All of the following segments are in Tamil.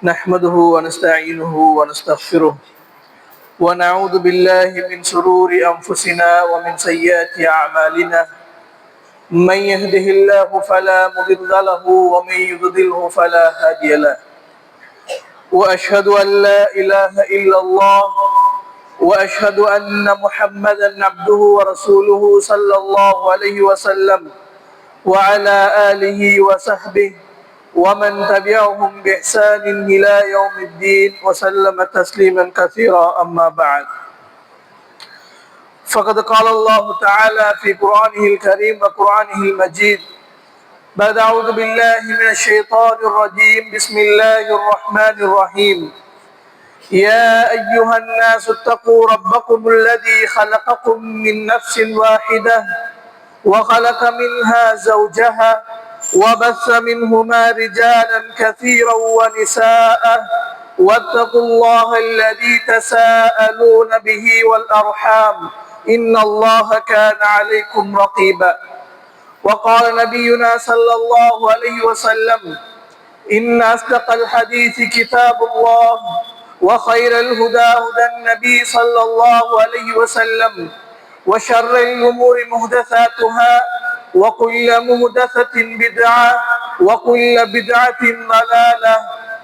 نحمده ونستعينه ونستغفره ونعوذ بالله من شرور أنفسنا ومن سيئات أعمالنا. من يهده الله فلا مضل له ومن يضلله فلا هادي له. وأشهد أن لا إله إلا الله وأشهد أن محمدا عبده ورسوله صلى الله عليه وسلم وعلى آله وصحبه ومن تبعهم بإحسان إلى يوم الدين وسلم تسليما كثيرا. أما بعد، فقد قال الله تعالى في قرآنه الكريم وقرآنه المجيد بعد أعوذ بالله من الشيطان الرجيم بسم الله الرحمن الرحيم. يا أيها الناس اتقوا ربكم الذي خلقكم من نفس واحدة وخلق منها زوجها وبث منهما رجالا كثيرا ونساء واتقوا الله الذي تساءلون به والأرحام إن الله كان عليكم رقيبا. وقال نبينا صلى الله عليه وسلم إن أصدق الحديث كتاب الله وخير الهدى هدى النبي صلى الله عليه وسلم وشر الأمور محدثاتها وكل محدثة بدعة وكل بدعة ضلالة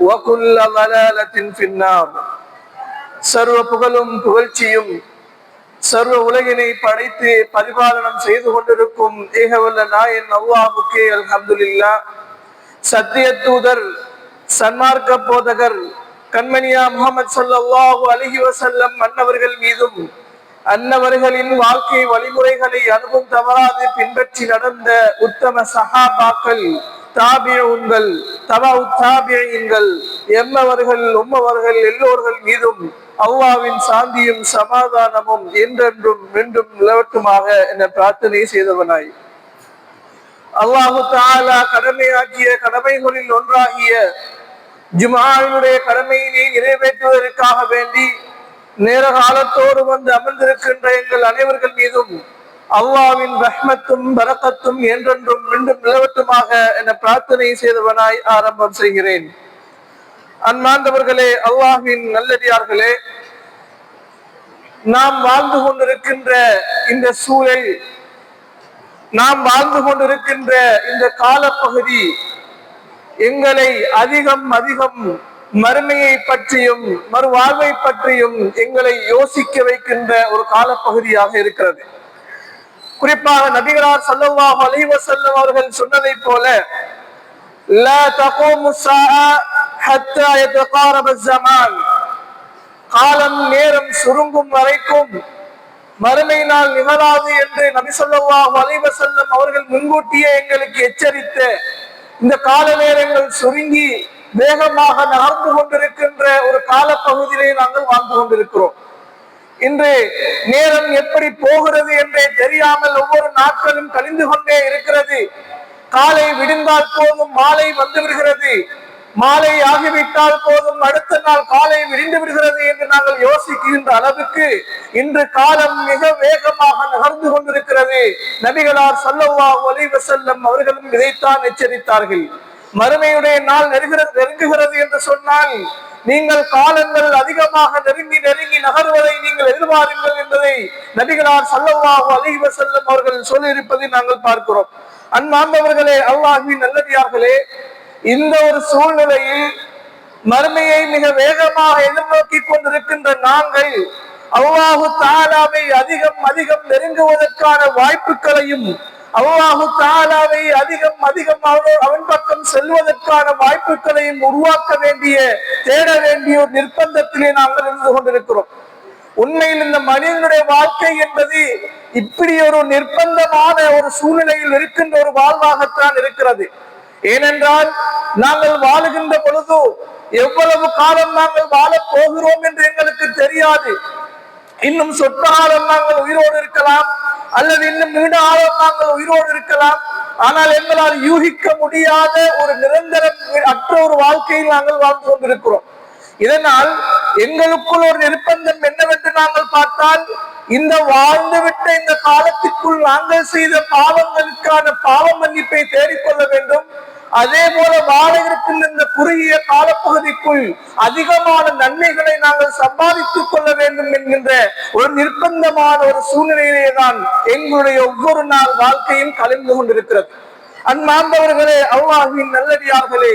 وكل ضلالة في النار. சர்வ புகழும் புகழ்ச்சியும் சர்வ உலகினை படைத்து பரிபாலனம் செய்து கொண்டிருக்கும் ஏகவல்ல நாயன் அல்லாஹ்வுக்கே அல்ஹம்துலில்லாஹ். சத்திய தூதர் சன்மார்க்க போதகர் கண்மணியா முஹம்மது ஸல்லல்லாஹு அலைஹி வஸல்லம் அன்னவர்கள் மீதும் அன்னவர்களின் வாழ்க்கை வழிமுறைகளை அனுபவம் தவறாது பின்பற்றி நடந்த உத்தம சஹாபாக்கள், தாபிஊன்கள், தபஉ தாபிஈன்கள், எம்மவர்கள் உம்மவர்கள் எல்லோர்கள் மீதும் அல்லாஹ்வின் சாந்தியும் சமாதானமும் என்றென்றும் மீண்டும் நிலவட்டுமாக என பிரார்த்தனை செய்தவனாய், அல்லாஹு தஆலா கடமையாக்கிய கடமைகளில் ஒன்றாகிய ஜும்ஆவினுடைய கடமையினை நிறைவேற்றுவதற்காக வேண்டி நேர காலத்தோடு வந்து அமர்ந்திருக்கின்ற எங்கள் அனைவர்கள் மீதும் அல்லாஹ்வின் ரஹ்மத்தும் பரக்கத்தும் என்றென்றும் மீண்டும் நிலவட்டுமாக என பிரார்த்தனை செய்தவனாய் ஆரம்பம் செய்கிறேன். அன்பார்ந்தவர்களே, அல்லாஹ்வின் நல்லடியார்களே, நாம் வாழ்ந்து கொண்டிருக்கின்ற இந்த சூழல், நாம் வாழ்ந்து கொண்டிருக்கின்ற இந்த காலப்பகுதி எங்களை அதிகம் மறுமையை பற்றியும் மறுவாழ்வை பற்றியும் எங்களை யோசிக்க வைக்கின்ற ஒரு காலப்பகுதியாக இருக்கிறது. குறிப்பாக நபிகளார் ஸல்லல்லாஹு அலைஹி வஸல்லம் அவர்கள் சொன்னதை போல, லா தகூமு ஸாஅ ஹத்தா யதகாரப ஸமான், காலம் நேரம் சுருங்கும் வரைக்கும் மறுமை நாள் நிகழாது என்று நபி ஸல்லல்லாஹு அலைஹி வஸல்லம் அவர்கள் முன்கூட்டியே எங்களுக்கு எச்சரித்த இந்த கால நேரங்கள் சுருங்கி வேகமாக நகர்ந்து கொண்டிருக்கின்ற ஒரு காலப்பகுதியிலே நாங்கள் வாழ்ந்து கொண்டிருக்கிறோம். இன்று நேரம் எப்படி போகிறது என்றே தெரியாமல் ஒவ்வொரு நாட்களும் கழிந்து கொண்டே இருக்கிறது. காலை விடிந்தால் போதும் மாலை வந்து விடுகிறது, மாலை ஆகிவிட்டால் போதும் அடுத்த நாள் காலை விடிந்து விடுகிறது என்று நாங்கள் யோசிக்கின்ற அளவுக்கு இன்று காலம் மிக வேகமாக நகர்ந்து கொண்டிருக்கிறது. நபிகளார் ஸல்லல்லாஹு அலைஹி வஸல்லம் அவர்களும் இதைத்தான் எச்சரித்தார்கள். மறுமையுடைய நாள் நெருங்குகிறது என்று சொன்னால் நீங்கள் காலங்கள் அதிகமாக நெருங்கி நகர்வதை நீங்கள் எதிர்பாருங்கள் என்பதை நபிகளார் ஸல்லல்லாஹு அலைஹி வஸல்லம் அவர்கள் சொல்லியிருப்பதை நாங்கள் பார்க்கிறோம். அன்பார்ந்தவர்களே, அல்லாஹ்வின் நல்லடியார்களே, இந்த ஒரு சூழ்நிலையில் மறுமையை மிக வேகமாக எதிர்நோக்கி கொண்டிருக்கின்ற நாங்கள் அல்லாஹு தஆலாவை அதிகம் நெருங்குவதற்கான வாய்ப்புகளையும் அல்லாஹு தஆலாவை அதிகம் அவன் பக்கம் செல்வதற்கான வாய்ப்புகளையும் உருவாக்க வேண்டிய தேட வேண்டிய ஒரு நிர்பந்தத்திலே நாங்கள் இருந்து கொண்டிருக்கிறோம். உண்மையில் இந்த மனிதனுடைய வாழ்க்கை என்பது இப்படி ஒரு நிர்பந்தமான ஒரு சூழ்நிலையில் இருக்கின்ற ஒரு வாழ்வாகத்தான் இருக்கிறது. ஏனென்றால் நாங்கள் வாழுகின்ற பொழுது எவ்வளவு காலம் நாங்கள் வாழப் போகிறோம் என்று எங்களுக்கு தெரியாது. இன்னும் சொற்ப காலம் நாங்கள் உயிரோடு இருக்கலாம், அல்லது இன்னும் நீண்ட காலம் நாங்கள் உயிரோடு இருக்கலாம். ஆனால் எங்களால் யூகிக்க முடியாத ஒரு நிரந்தரம் அற்ற ஒரு வாழ்க்கையில் நாங்கள் வாழ்ந்து கொண்டிருக்கிறோம். இதனால் எங்களுக்குள் ஒரு நிர்பந்தம் என்னவென்று நாங்கள் பார்த்தால், இந்த வாழ்ந்துவிட்ட இந்த காலத்திற்குள் நாங்கள் செய்த பாவங்களுக்கான பாவ மன்னிப்பை தேடிக்கொள்ள வேண்டும். அதே போல வாழ இருக்கின்ற இந்த குறுகிய காலப்பகுதிக்குள் அதிகமான நன்மைகளை நாங்கள் சம்பாதித்துக் கொள்ள வேண்டும் என்கின்ற ஒரு நிர்பந்தமான ஒரு சூழ்நிலையிலே தான் எங்களுடைய ஒவ்வொரு நாள் வாழ்க்கையும் கலந்து கொண்டிருக்கிறது. அன்பார்ந்தவர்களே, அல்லாஹ்வின் நல்லடியார்களே,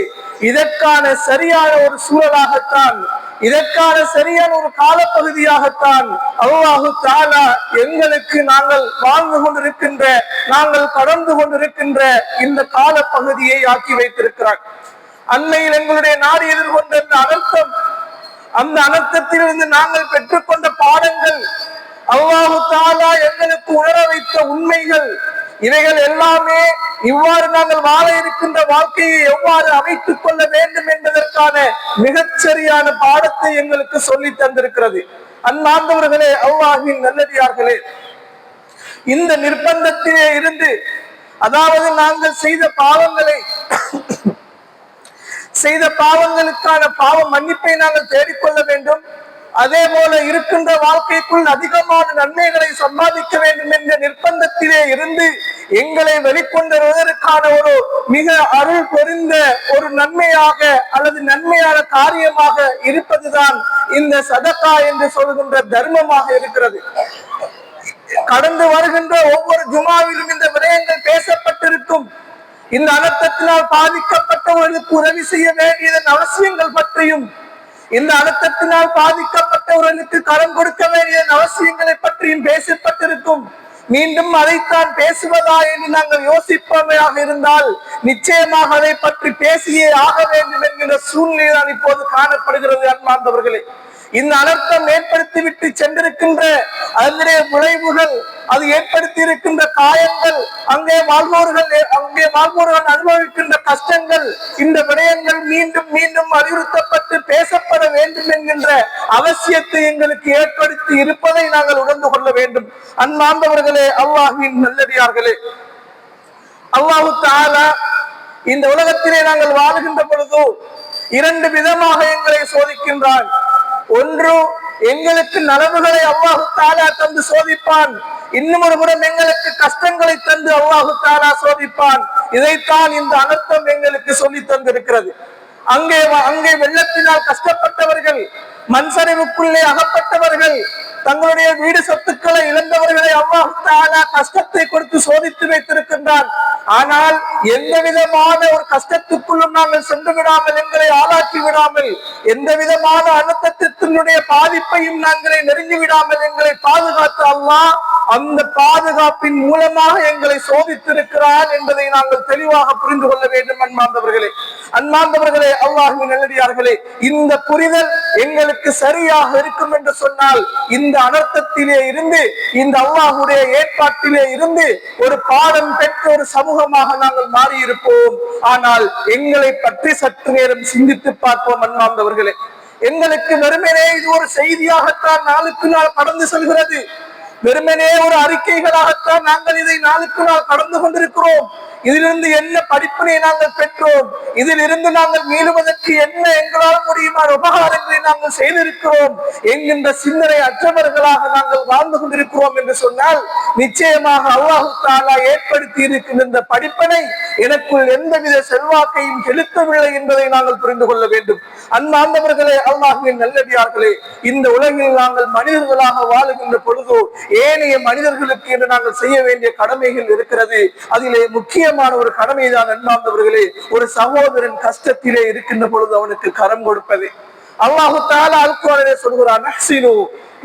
இதற்கான சரியான ஒரு சூழலாகத்தான், இதற்கான சரியான ஒரு காலப்பகுதியாகத்தான் அல்லாஹு தஆலா எங்களுக்கு நாங்கள் வாழ்ந்து கொண்டிருக்கின்ற, நாங்கள் கடந்து கொண்டிருக்கின்ற இந்த காலப்பகுதியை ஆக்கி வைத்திருக்கிறார். அண்மையில் எங்களுடைய நாடு எதிர்கொண்ட இந்த அனர்த்தம், அந்த அனர்த்தத்திலிருந்து நாங்கள் பெற்றுக்கொண்ட பாடங்கள், அல்லாஹு தஆலா எங்களுக்கு உணர வைத்த உண்மைகள், இவைகள் எல்லாமே இவ்வாறு நாங்கள் வாழ இருக்கின்ற வாழ்க்கையை எவ்வாறு அமைத்துக் கொள்ள வேண்டும் என்பதற்கான மிகச்சரியான பாடத்தை எங்களுக்கு சொல்லி தந்திருக்கிறது. அன்பார்ந்தவர்களே, அல்லாஹ்வின் நல்லடியார்களே, இந்த நிர்பந்தத்திலே இருந்து, அதாவது நாங்கள் செய்த பாவங்களுக்கான பாவ மன்னிப்பை நாங்கள் தேடிக்கொள்ள வேண்டும். அதே போல இருக்கின்ற வாழ்க்கைக்குள் அதிகமான நன்மைகளை சம்பாதிக்க வேண்டும் என்ற நிர்பந்தத்திலே இருந்து எங்களை வெளிக்கொண்டு வருவதற்கான ஒரு மிக அருள் பொருந்த ஒரு நன்மையாக அல்லது நன்மையான காரியமாக இருப்பதுதான் இந்த சதகா என்று சொல்கின்ற தர்மமாக இருக்கிறது. கடந்து வருகின்ற ஒவ்வொரு ஜுமாவிலும் இந்த விடயங்கள் பேசப்பட்டிருக்கும். இந்த அனர்த்தத்தினால் பாதிக்கப்பட்டவர்களுக்கு உதவி செய்ய வேண்டியதன் அவசியங்கள் பற்றியும், இந்த அனர்த்தத்தினால் பாதிக்கப்பட்டவர்களுக்கு கடன் கொடுக்க வேண்டிய அவசியங்களை பற்றியும் பேசப்பட்டிருக்கும். மீண்டும் அதைத்தான் பேசுவதா என்று நாங்கள் யோசிப்பவையாக இருந்தால் நிச்சயமாக அதை பற்றி பேசியே ஆக வேண்டும் என்கிற சூழ்நிலை தான் இப்போது காணப்படுகிறது. அன்பார்ந்தவர்களே, இந்த அனர்த்தம் ஏற்படுத்திவிட்டு சென்றிருக்கின்ற அதனுடைய விளைவுகள், அது ஏற்படுத்தி இருக்கின்ற காயங்கள், அங்கே வாழ்வோர்கள் அனுபவிக்கின்ற கஷ்டங்கள், இந்த விடயங்கள் மீண்டும் மீண்டும் அறிவுறுத்தப்பட்டு பேசப்பட வேண்டும் என்கின்ற அவசியத்தை எங்களுக்கு ஏற்படுத்தி இருப்பதை நாங்கள் உணர்ந்து கொள்ள வேண்டும். அன்பார்ந்தவர்களே, அல்லாஹ்வின் நல்லடியார்களே, அல்லாஹு தஆலா இந்த உலகத்திலே நாங்கள் வாழுகின்ற பொழுது இரண்டு விதமாக எங்களை சோதிக்கின்றான். ஒன்று, எங்களுக்கு நலவுகளை அல்லாஹு தஆலா தந்து சோதிப்பான். இன்னும் ஒரு புறம் எங்களுக்கு கஷ்டங்களை தந்து அல்லாஹு தஆலா சோதிப்பான். இதைத்தான் இந்த அனர்த்தம் எங்களுக்கு சொல்லி தந்திருக்கிறது. அங்கே வெள்ளத்தினால் கஷ்டப்பட்டவர்கள், மண் சரிவுக்குள்ளே அகப்பட்டவர்கள், தங்களுடைய வீடு சொத்துக்களை இழந்தவர்களை அல்லாஹ் தஆலா கஷ்டத்தை கொடுத்து சோதித்து வைத்திருக்கின்றான். ஆனால் எந்த விதமான ஒரு கஷ்டத்துக்குள்ளும் நாங்கள் சென்று விடாமல், எங்களை ஆளாக்கி விடாமல், எந்த விதமான அனர்த்தத்தினுடைய பாதிப்பையும் நாங்களை நெருங்கி விடாமல் எங்களை பாதுகாத்து அல்லாஹ் அந்த பாதுகாப்பின் மூலமாக எங்களை சோதித்திருக்கிறான் என்பதை நாங்கள் தெளிவாக புரிந்து கொள்ள வேண்டும். அன்பார்ந்தவர்களே, அல்லாஹ்வின் நல்லடியார்களே, இந்த புரிதல் எங்களுக்கு சரியாக இருக்கும் என்று சொன்னால் இந்த அனர்த்தத்திலே இருந்து, இந்த அல்லாஹ்வுடைய ஏற்பாட்டிலே இருந்து ஒரு பாடம் பெற்ற ஒரு சமூகமாக நாங்கள் மாறியிருப்போம். ஆனால் எங்களை பற்றி சற்று நேரம் சிந்தித்து பார்ப்போம். அன்பார்ந்தவர்களே, எங்களுக்கு வெறுமனே இது ஒரு செய்தியாகத்தான் நாளுக்கு நாள் கடந்து செல்கிறது. வெறுமனே ஒரு அறிக்கைகளாகத்தான் நாங்கள் இதை நாளுக்கு நாள் கடந்து கொண்டிருக்கிறோம். இதிலிருந்து என்ன படிப்பினை நாங்கள் பெற்றோம், இதிலிருந்து நாங்கள் மீளுவதற்கு என்ன எங்களால் முடியுமான உபகாரங்களை நாங்கள் செய்திருக்கிறோம் என்கின்ற சிந்தனை அற்றவர்களாக நாங்கள் வாழ்ந்து கொண்டிருக்கிறோம் என்று சொன்னால் நிச்சயமாக அல்லாஹ் தஆலா ஏற்படுத்தி இருக்கின்ற இந்த படிப்பினை எனக்குள் எந்தவித செல்வாக்கையும் செலுத்தவில்லை என்பதை நாங்கள் புரிந்து கொள்ள வேண்டும். அன்பார்ந்தவர்களே, அல்லாஹ்வின் நல்லடியார்களே, இந்த உலகில் நாங்கள் மனிதர்களாக வாழுகின்ற பொழுது ஏனைய மனிதர்களுக்கு என்று நாங்கள் செய்ய வேண்டிய கடமைகள் இருக்கிறது. அதிலே முக்கியமான ஒரு கடமைதான் அன்பார்ந்தவர்களே, ஒரு சகோதரன் கஷ்டத்திலே இருக்கின்ற பொழுது அவனுக்கு கரம் கொடுப்பது. அல்லாஹ் தஆலா அல் குர்ஆனிலே சொல்கிறான், அஹ்சினு,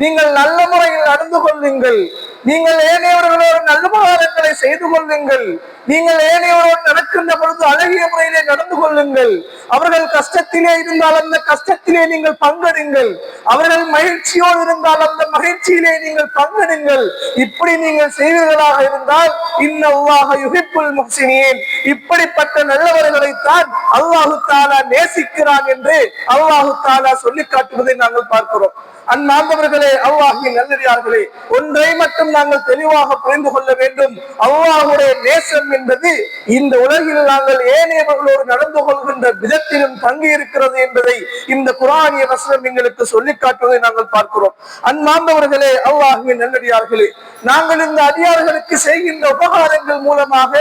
நீங்கள் நல்ல முறையில் நடந்து கொள்ளுங்கள், நீங்கள் ஏனையவர்களோடு நல்லுபகாரங்களை செய்து கொள்ளுங்கள், நீங்கள் ஏனையோடு நடக்கின்ற பொழுது அழகிய முறையிலே நடந்து கொள்ளுங்கள், அவர்கள் கஷ்டத்திலே இருந்தால் அந்த கஷ்டத்திலே நீங்கள் பங்கெடுங்கள், அவர்கள் மகிழ்ச்சியோடு இருந்தால் அந்த மகிழ்ச்சியிலே நீங்கள் பங்கெடுங்கள். இப்படி நீங்கள் செய்வீர்களாக இருந்தால் இன்னல்லாஹ யுஹிப்புல் முஹ்சினீன், இப்படிப்பட்ட நல்லவர்களைத்தான் அல்லாஹ் தஆலா நேசிக்கிறான் என்று அல்லாஹ் தஆலா சொல்லி காட்டுவதை நாங்கள் பார்க்கிறோம். அன்பார்ந்தவர்களே, அன்பார்ந்தவர்களே, அல்லாஹ்வின் நல்லடியார்களே, ஒன்றை மட்டும் நாங்கள் தெளிவாக புரிந்து கொள்ள வேண்டும். அல்லாஹ்வுடைய நேசம் என்பது இந்த உலகில் நாங்கள் ஏனையவர்களோடு நடந்து கொள்கின்ற விதத்திலும் தங்கி இருக்கிறது என்பதை இந்த குர்ஆனிய வசனம் எங்களுக்கு சொல்லிக் காட்டுவதை நாங்கள் பார்க்கிறோம். அன்பார்ந்தவர்களே, அல்லாஹ்வின் நல்லடியார்களே, நாங்கள் இந்த அடியார்களுக்கு செய்கின்ற உபகாரங்கள் மூலமாக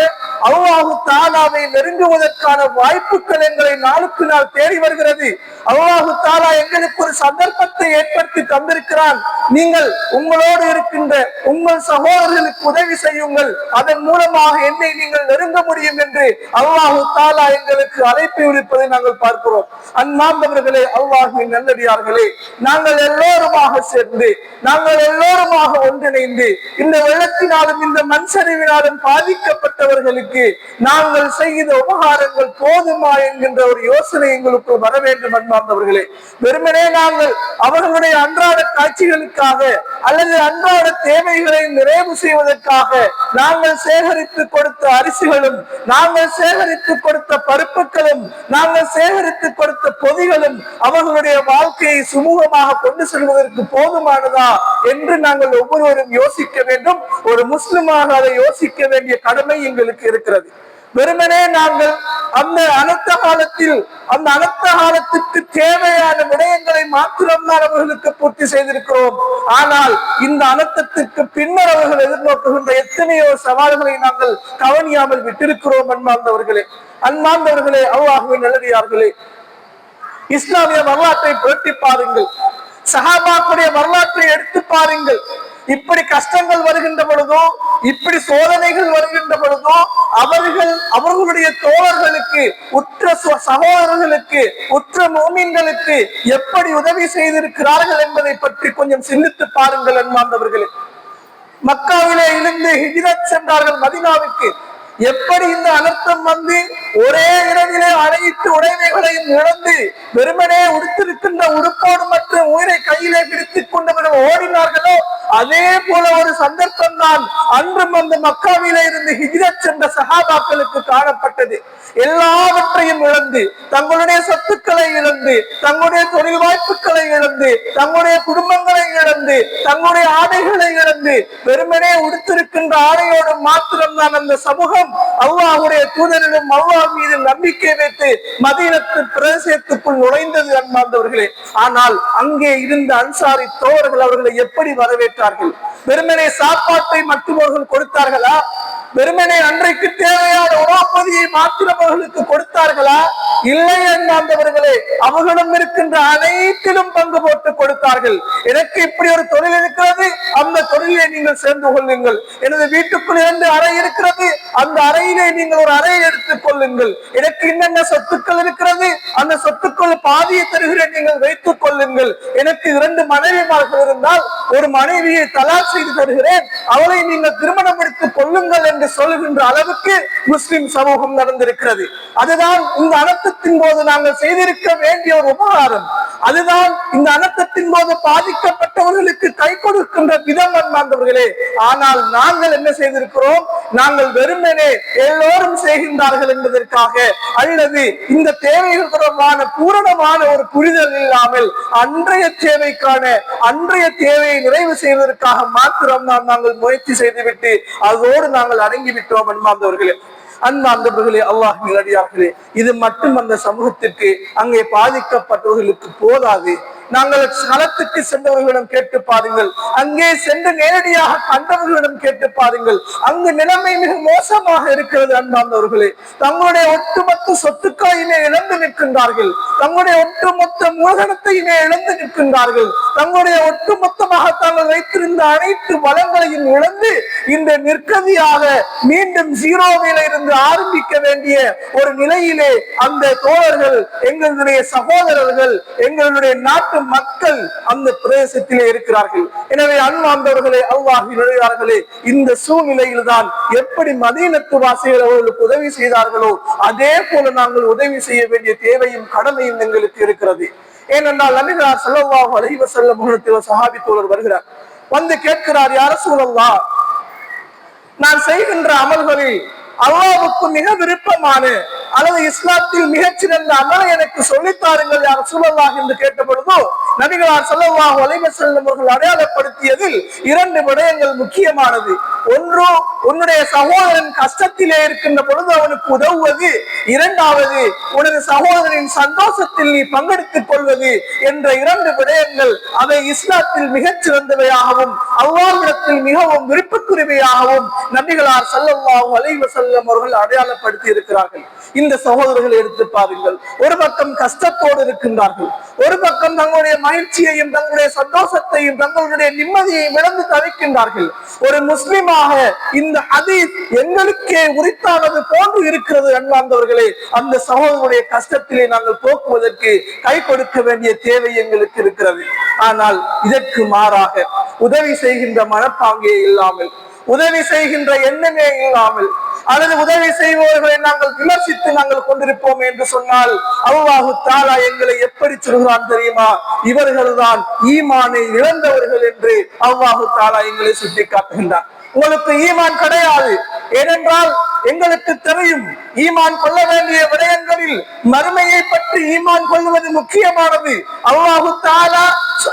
அல்லாஹ் தஆலாவை நெருங்குவதற்கான வாய்ப்புகள் எங்களை நாளுக்கு நாள் தேடி வருகிறது. அல்லாஹ் தஆலா எங்களுக்கு ஒரு சந்தர்ப்பத்தை ஏற்படுத்தி தந்திருக்கிறான். நீங்கள் உங்களோடு இருக்கின்ற உங்கள் சகோதரர்களுக்கு உதவி செய்யுங்கள், அதன் மூலமாக என்னை நீங்கள் நெருங்க முடியும் என்று அல்லாஹ் தஆலா எங்களுக்கு அழைப்பு விடுப்பதை நாங்கள் பார்க்கிறோம். அன்பார்ந்தவர்களே, அல்லாஹ்வின் நல்லடியார்களே, நாங்கள் எல்லோருமாக சேர்ந்து, நாங்கள் எல்லோருமாக ஒன்றிணைந்து இந்த வெள்ளத்தினாலும் இந்த மண் சரிவினாலும் பாதிக்கப்பட்டவர்களுக்கு நாங்கள் செய்த உபகாரங்கள் போதுமா என்கின்ற ஒரு யோசனை எங்களுக்கு வர வேண்டும். அன்பார்ந்தவர்களே, வெறுமனே நாங்கள் அவர்களுடைய அன்றாட காட்சிகளுக்காக அல்லது அன்றாட தேவைகளை நிறைவு செய்வதற்காக நாங்கள் சேகரித்து கொடுத்த அரிசிகளும், நாங்கள் சேகரித்து கொடுத்த பருப்புகளும், நாங்கள் சேகரித்து கொடுத்த பொதிகளும் அவர்களுடைய வாழ்க்கையை சுமூகமாக கொண்டு செல்வதற்கு போதுமானதா என்று நாங்கள் ஒவ்வொருவரும் யோசிக்க வேண்டும். ஒரு முஸ்லிமாக அதை யோசிக்க வேண்டிய கடமை எங்களுக்கு இருக்கிறது. வெறுமனே நாங்கள் அந்த அனர்த்த காலத்திற்கு தேவையான விடயங்களை மாத்திரம்தான் அவர்களுக்கு பூர்த்தி செய்திருக்கிறோம். ஆனால் இந்த அனர்த்தத்திற்கு பின்னர் அவர்கள் எதிர்நோக்குகின்ற எத்தனையோ சவால்களை நாங்கள் கவனியாமல் விட்டிருக்கிறோம். அன்பார்ந்தவர்களே, அல்லாஹ்வின் நல்லடியார்களே, இஸ்லாமிய வரலாற்றை புரட்டி பாருங்கள், சஹாபாக்களுடைய வரலாற்றை எடுத்து பாருங்கள். இப்படி கஷ்டங்கள் வருகின்ற பொழுதோ, இப்படி சோதனைகள் வருகின்ற பொழுதோ அவர்களுடைய தோழர்களுக்கு, உற்ற சகோதரர்களுக்கு, உற்ற முஃமின்களுக்கு எப்படி உதவி செய்திருக்கிறார்கள் என்பதை பற்றி கொஞ்சம் சிந்தித்து பாருங்கள். அன்பார்ந்தவர்களே, மக்காவிலே இருந்து ஹிஜ்ரத் சென்றார்கள் மதீனாவுக்கு. எப்படி இந்த அனர்த்தம் வந்து ஒரே இரவிலே அனைத்து உடைமைகளையும் இழந்து வெறுமனே உடுத்திருக்கின்ற உடுப்போடு மற்றும் உயிரை கையிலே பிடித்துக் கொண்டவர்கள் ஓடினார்களோ, அதே போல ஒரு சந்தர்ப்பம் தான் அன்றும் அந்த மக்காவிலே இருந்து ஹிஜ்ரத் சென்ற சஹாபாக்களுக்கு காணப்பட்டது. எல்லாவற்றையும் இழந்து, தங்களுடைய சொத்துக்களை இழந்து, தங்களுடைய தொழில் வாய்ப்புகளை இழந்து, தங்களுடைய குடும்பங்களை இழந்து, தங்களுடைய ஆடைகளை இழந்து வெறுமனே உடுத்திருக்கின்ற ஆடையோடு மாத்திரம்தான் அந்த சமூகம் அல்லாஹ்வுடைய தூதரிடம் அல்லாஹ் மீது நம்பிக்கை வைத்து மதீனத்து பிரதேசத்துக்குள் நுழைந்தது. அன்பார்ந்தவர்களே, ஆனால் அங்கே இருந்த அன்சாரி தோழர்கள் அவர்களை எப்படி வரவேற்றார்கள்? வெறுமனே சாப்பாட்டை மட்டும் அவர்கள் கொடுத்தார்களா? வெறுமனே அன்றைக்கு தேவையான உணவுப்பதியை மாத்திரம் அவர்களுக்கு கொடுத்தார்களா? இல்லை. அன்பார்ந்தவர்களே, அவர்களும் இருக்கின்ற அனைத்திலும் பங்கு போட்டு கொடுத்தார்கள். எனக்கு இப்படி ஒரு தொழில் இருக்கிறது, அந்த தொழிலை நீங்கள் சேர்ந்து கொள்ளுங்கள். எனது வீட்டுக்குள் 2 அறை இருக்கிறது, அந்த அறையிலே நீங்கள் ஒரு அறையை எடுத்துக் கொள்ளுங்கள். எனக்கு என்னென்ன சொத்துக்கள் இருக்கிறது, அந்த சொத்துக்கள் பாதியை தருகிறேன், நீங்கள் வைத்துக் கொள்ளுங்கள். எனக்கு 2 மனைவிமார்கள் இருந்தால் ஒரு மனைவியை தலாக் செய்து தருகிறேன், அவளை நீங்கள் திருமணம் எடுத்துக் கொள்ளுங்கள் என்று சொல்லுகின்ற அளவுக்கு முஸ்லிம் சமூகம் நடந்திருக்கிறது. அதுதான் இந்த அனர்த்தத்தின் போது நாங்கள் செய்திருக்க வேண்டிய ஒரு உபகாரம். அதுதான் இந்த அனர்த்தத்தின் போது பாதிக்கப்பட்டவர்களுக்கு கை கொடுக்கின்ற விதம். அன்பார்ந்தவர்களே, ஆனால் நாங்கள் என்ன செய்திருக்கிறோம்? நாங்கள் வெறுமனே எல்லோரும் செய்கின்றார்கள் என்பதற்காக அல்லது இந்த தேவைகள் தொடர்பான பூரணமான ஒரு புரிதல் இல்லாமல் அன்றைய தேவையை நிறைவு செய்வதற்காக மாத்திரம் நாங்கள் முயற்சி செய்துவிட்டு அதோடு நாங்கள் அடங்கிவிட்டோம். அன்பார்ந்தவர்களே, அல்லாஹ்வின் நல்லடியார்களே, இது மட்டும் அந்த சமூகத்திற்கு அங்கே பாதிக்கப்பட்டவர்களுக்கு போதாது. நாங்கள் களத்துக்கு சென்றவர்களிடம் கேட்டு பாருங்கள், அங்கே சென்று நேரடியாக கண்டவர்களிடம் கேட்டு பாருங்கள். அங்கு நிலைமை மிக மோசமாக இருக்கிறது. அன்பார்ந்தவர்களே, தங்களுடைய ஒட்டுமொத்த சொத்துக்களையுமே இழந்து நிற்கின்றார்கள், தங்களுடைய ஒட்டுமொத்த மூலதனத்தையுமே இழந்து நிற்கின்றார்கள், தங்களுடைய ஒட்டுமொத்தமாக தாங்கள் வைத்திருந்த அனைத்து வளங்களையும் இழந்து இந்த நிற்கதியாக மீண்டும் ஜீரோவில இருந்து ஆரம்பிக்க வேண்டிய ஒரு நிலையிலே அந்த தோழர்கள், எங்களுடைய சகோதரர்கள், எங்களுடைய நாட்டு மக்கள் அந்த பிரதேசத்திலே இருக்கிறார்கள். எனவே அன்பார்ந்தவர்களே, அல்லாஹ்வின் நல்லடியார்களே, இந்த சூழ்நிலையில் தான் எப்படி மதீனத்து வாசிகள் அவர்களுக்கு உதவி செய்தார்களோ அதே போல நாங்கள் உதவி செய்ய வேண்டிய தேவையும் கடமையும் எங்களுக்கு இருக்கிறது. ஏனென்றால் நபிகள் ஸல்லல்லாஹு அலைஹி வஸல்லம் அவர்கள் சஹாபி தோழர் வருகிறார், வந்து கேட்கிறார், யா ரசூலல்லாஹ், நான் செய்கின்ற அமல்களில் அல்லாஹ்வுக்கு மிக விருப்பமான அல்லது இஸ்லாத்தில் மிகச்சிறந்த அமலை எனக்கு சொல்லித்தாருங்கள் யா ரசூலல்லாஹ் என்று கேட்ட பொழுதோ, நபிகளார் ஸல்லல்லாஹு அலைஹி வஸல்லம் அவர்கள் அடையாளப்படுத்தியதில் இரண்டு விடயங்கள் முக்கியமானது. ஒன்று, உன்னுடைய சகோதரன் கஷ்டத்திலே இருக்கின்ற பொழுது அவனுக்கு உதவுவது. இரண்டாவது, உனது சகோதரனின் சந்தோஷத்தில் நீ பங்கெடுத்துக் கொள்வது என்ற இரண்டு விடயங்கள் அவை இஸ்லாத்தில் மிகச் சிறந்தவையாகவும் அல்லாஹ்விடத்தில் மிகவும் விருப்பக்குரியவையாகவும் நபிகளார் ஸல்லல்லாஹு அலைஹி வஸல்லம் அவர்கள் அடையாளப்படுத்தி இருக்கிறார்கள். இந்த சகோதரர்களை எடுத்து பாருங்கள். ஒரு பக்கம் கஷ்டத்தோடு இருக்கின்றார்கள், ஒரு பக்கம் தங்களுடைய மகிழ்ச்சியையும் தங்களுடைய சந்தோஷத்தையும் தங்களுடைய நிம்மதியையும் இழந்து தவிக்கின்றார்கள். ஒரு முஸ்லிமாக இந்த ஹதீஸ் எங்களுக்கே உரித்தானது போன்று இருக்கிறது. அன்பார்ந்தவர்களே, அந்த சகோதரருடைய கஷ்டத்திலே நாங்கள் போக்குவதற்கு கை கொடுக்க வேண்டிய தேவை எங்களுக்கு இருக்கிறது. ஆனால் இதற்கு மாறாக உதவி செய்கின்ற மனப்பாங்கே இல்லாமல், உதவி செய்கின்ற எண்ணமே இல்லாமல், அல்லது உதவி செய்பவர்களை நாங்கள் விமர்சித்து நாங்கள் கொண்டிருப்போம் என்று சொன்னால் அல்லாஹு தஆலா எங்களை எப்படி சொல்கிறான் தெரியுமா? இவர்கள் தான் ஈமானை இழந்தவர்கள் என்று அல்லாஹு தஆலா எங்களை சுட்டி காட்டுகின்றார். உங்களுக்கு ஈமான் கிடையாது, ஏனென்றால் எங்களுக்கு தெரியும் ஈமான் கொள்ள வேண்டிய விடயங்களில் மறுமையை பற்றி ஈமான் கொள்வது முக்கியமானது. அல்லாஹு தஆலா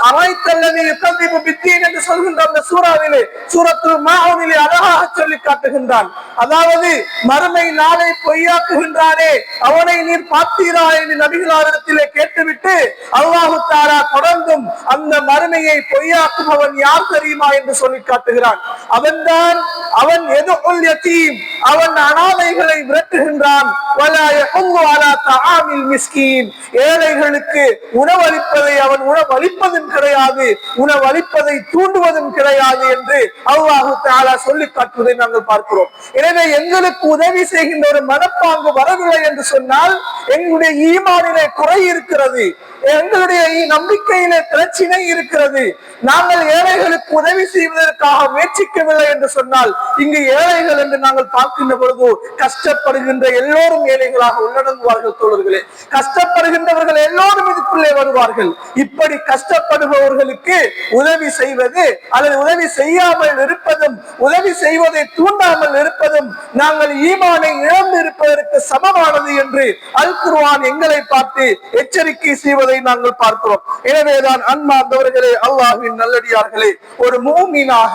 அரைத்தல்லதி யுகதிபு பித்தீன் என்று சொல்கின்ற அந்த சூராவிலே, சூரத்துல் மாஊனிலே அழகாக சொல்லி காட்டுகின்றான். அதாவது மறுமை நாளை பொய்யாக்குகின்றானே அவனை நீர் பார்த்தீரா என்று நபிகளாரிடத்திலே கேட்டுவிட்டு அல்லாஹு தஆலா தொடர்ந்தும் அந்த மறுமையை பொய்யாக்குபவன் யார் தெரியுமா என்று சொல்லி காட்டுகிறான். அவன்தான் அவன் எதுல் யதீம், அவன் அனாதைகளை விரட்டுகின்றான். வலா யஹுல்லு அலா தஆமில் மிஸ்கீன், ஏழைகளுக்கு உணவளிப்பதை அவன் உணவளிப்பதும் கிடையாது, உணவளிப்பதை தூண்டுவதும் கிடையாது என்று அல்லாஹு தஆலா சொல்லி காட்டுவதை நாங்கள் பார்க்கிறோம். எனவே எங்களுக்கு உதவி செய்கின்ற ஒரு மனப்பாங்கு வரவில்லை என்று சொன்னால் எங்களுடைய ஈமானிலே குறை இருக்கிறது, எங்களுடைய நம்பிக்கையிலே பிரச்சனை இருக்கிறது. நாங்கள் ஏழைகளுக்கு உதவி செய்வதற்காக முயற்சிக்கவில்லை என்று சொன்னால், இங்கு ஏழைகள் என்று நாங்கள் பார்க்கின்ற பொழுது கஷ்டப்படுகின்ற எல்லோரும் ஏழைகளாக உள்ளடங்குவார்கள். தோழர்களே, கஷ்டப்படுகின்றவர்கள் எல்லோரும் இதுக்குள்ளே வருவார்கள். இப்படி கஷ்டப்படுபவர்களுக்கு உதவி செய்வது அல்லது உதவி செய்யாமல் இருப்பதும் உதவி செய்வதை தூண்டாமல் இருப்பதும் நாங்கள் ஈமானை இழந்து இருப்பதற்கு சமமானது என்று அல் குர்ஆன் எங்களை பார்த்து எச்சரிக்கை செய்வதை நாங்கள் பார்க்கிறோம். எனவேதான் அன்பார்ந்தவர்களே, அல்லாஹ்வின் நல்லடியார்களே, ஒரு மூமினாக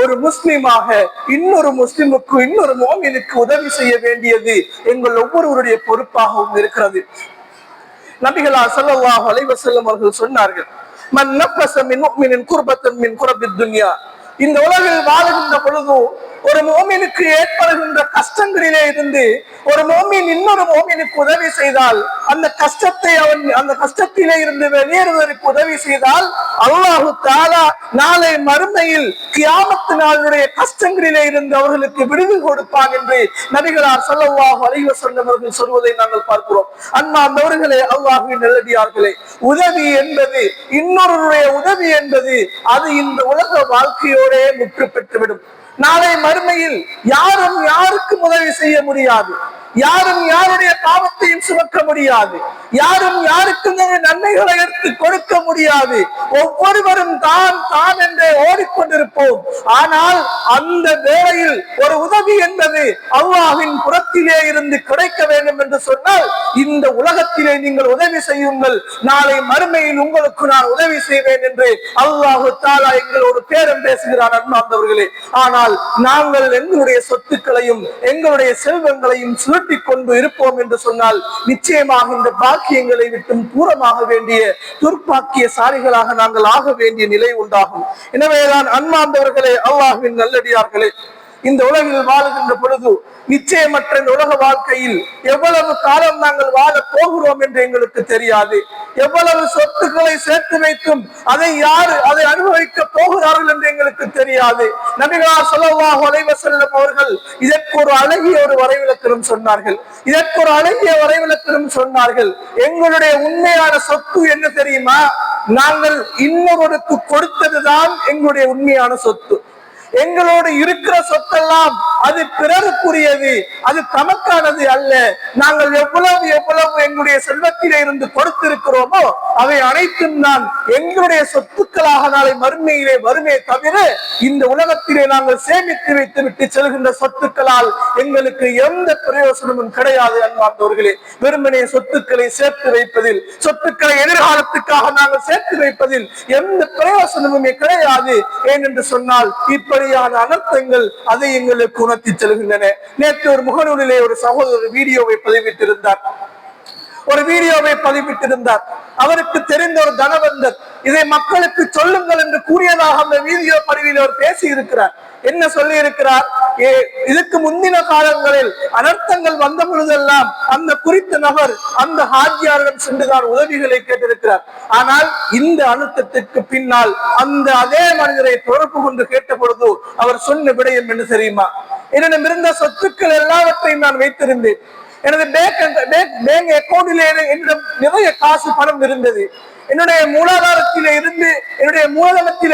ஒரு முஸ்லிமாக இன்னொரு முஸ்லிமுக்கு இன்னொரு மூமினுக்கு உதவி செய்ய வேண்டியது எங்கள் ஒவ்வொருவருடைய பொறுப்பாகவும் இருக்கிறது. நபிகளார் ஸல்லல்லாஹு அலைஹி வஸல்லம் அவர்கள் சொன்னார்கள், மன் நஃபஸ மின் முஃமினின் குர்பத்தன் மின் குரபித் துன்யா, இந்த உலகில் வாழுகின்ற பொழுது ஒரு மோமினுக்கு ஏற்படுகின்ற கஷ்டங்களிலே இருந்து ஒரு மோமின் இன்னொரு மோமினுக்கு உதவி செய்தால், அந்த கஷ்டத்தை அந்த கஷ்டத்திலே இருந்து வெளியேறுவதற்கு உதவி செய்தால் அல்லாஹு தஆலா நாளை மறுமையில் கியாமத் நாளுடைய கஷ்டங்களிலே இருந்து அவர்களுக்கு விடுதலை கொடுப்பான் என்று நபிகளார் ஸல்லல்லாஹு அலைஹி வஸல்லம் அவர்கள் சொல்வதை நாங்கள் பார்க்கிறோம். அன்பார்ந்தவர்களே, அல்லாஹ்வின் நல்லடியார்களே, உதவி என்பது இன்னொருவருடைய உதவி என்பது அது இந்த உலக வாழ்க்கையோடே முற்று பெற்றுவிடும். நாளை மறுமையில் யாரும் யாருக்கும் உதவி செய்ய முடியாது, யாரும் யாருடைய பாவத்தையும் சுமக்க முடியாது, யாரும் யாருக்கும் நன்மைகளை எடுத்து கொடுக்க முடியாது. ஒவ்வொருவரும் தான் தான் என்றே ஓடிக்கொண்டிருப்போம். ஆனால் அந்த வேளையில் ஒரு உதவி என்பது அல்லாஹ்வின் புறத்திலே இருந்து கிடைக்க வேண்டும் என்று சொன்னால், இந்த உலகத்திலே நீங்கள் உதவி செய்யுங்கள், நாளை மறுமையில் உங்களுக்கு நான் உதவி செய்வேன் என்று அல்லாஹு தஆலா எங்களோடு பேரம் பேசுகிறார். அன்பார்ந்தவர்களே, ஆனால் நாங்கள் எங்களுடைய சொத்துக்களையும் எங்களுடைய செல்வங்களையும் சுருட்டிக் கொண்டு இருப்போம் என்று சொன்னால் நிச்சயமாக இந்த பாக்கியங்களை விட்டும் தூரமாக வேண்டிய துர்ப்பாக்கிய சாரிகளாக நாங்கள் ஆக வேண்டிய நிலை உண்டாகும். எனவேதான் அன்பார்ந்தவர்களே, அல்லாஹ்வின் நல்லடியார்களே, இந்த உலகில் வாழுகின்ற பொழுது நிச்சயமற்ற இந்த உலக வாழ்க்கையில் எவ்வளவு காலம் நாங்கள் வாழ போகிறோம் என்று எங்களுக்கு தெரியாது. எவ்வளவு சொத்துக்களை சேர்த்து வைக்கும் அதை அனுபவிக்க போகிறார்கள் என்று எங்களுக்கு தெரியாது. நபிகளார் ஸல்லல்லாஹு அலைஹி வஸல்லம் அவர்கள் இதற்கு ஒரு அழகிய ஒரு வரைவிலக்கணம் சொன்னார்கள். எங்களுடைய உண்மையான சொத்து என்ன தெரியுமா? நாங்கள் இன்னொருவருக்கு கொடுத்ததுதான் எங்களுடைய உண்மையான சொத்து. எங்களோடு இருக்கிற சொத்தெல்லாம் அது பிறருக்குரியது, அது தமக்கானது அல்ல. நாங்கள் எவ்வளவு எவ்வளவு எங்களுடைய செல்வத்திலே இருந்து கொடுத்திருக்கிறோமோ அவை அனைத்தும் தான் எங்களுடைய சொத்துக்களாக நாளை மறுமையிலே வருமே தவிர இந்த உலகத்திலே நாங்கள் சேமித்து வைத்து விட்டு செல்கின்ற சொத்துக்களால் எங்களுக்கு எந்த பிரயோசனமும் கிடையாது. அன்பார்ந்தவர்களே, வெறுமனே சொத்துக்களை சேர்த்து வைப்பதில், சொத்துக்களை எதிர்காலத்துக்காக நாங்கள் சேர்த்து வைப்பதில் எந்த பிரயோசனமுமே கிடையாது. ஏனென்று சொன்னால் இப்படியான அனர்த்தங்கள் அதை எங்களுக்கு உணர்த்தி செல்கின்றன. நேற்று ஒரு முகநூலிலே ஒரு சகோதரர் வீடியோவை பதிவிட்டிருந்தார். அவருக்கு தெரிந்த ஒரு தனவந்தர் இதை மக்களுக்கு சொல்லுங்கள் என்று கூறியதாக அந்த வீடியோ பதிவில் அவர் பேசி இருக்கிறார். என்ன சொல்லி இருக்கிறார்? இதுக்கு முந்தின காலங்களில் அனர்த்தங்கள் வந்த பொழுதெல்லாம் அந்த குறித்த நபர் அந்த ஹாஜியாரிடம் சென்றுதான் உதவிகளை கேட்டிருக்கிறார். ஆனால் இந்த அனர்த்தத்திற்கு பின்னால் அந்த அதே மனிதரை தொடர்பு கொண்டு கேட்ட பொழுது அவர் சொன்ன விடயம் என்ன தெரியுமா? என்னிடம் இருந்த சொத்துக்கள் எல்லாவற்றையும் நான் வைத்திருந்தேன். எனது பேங்க் அக்கௌண்டிலே என்னிடம் நிறைய காசு பணம் இருந்தது. என்னுடைய மூலதனத்திலே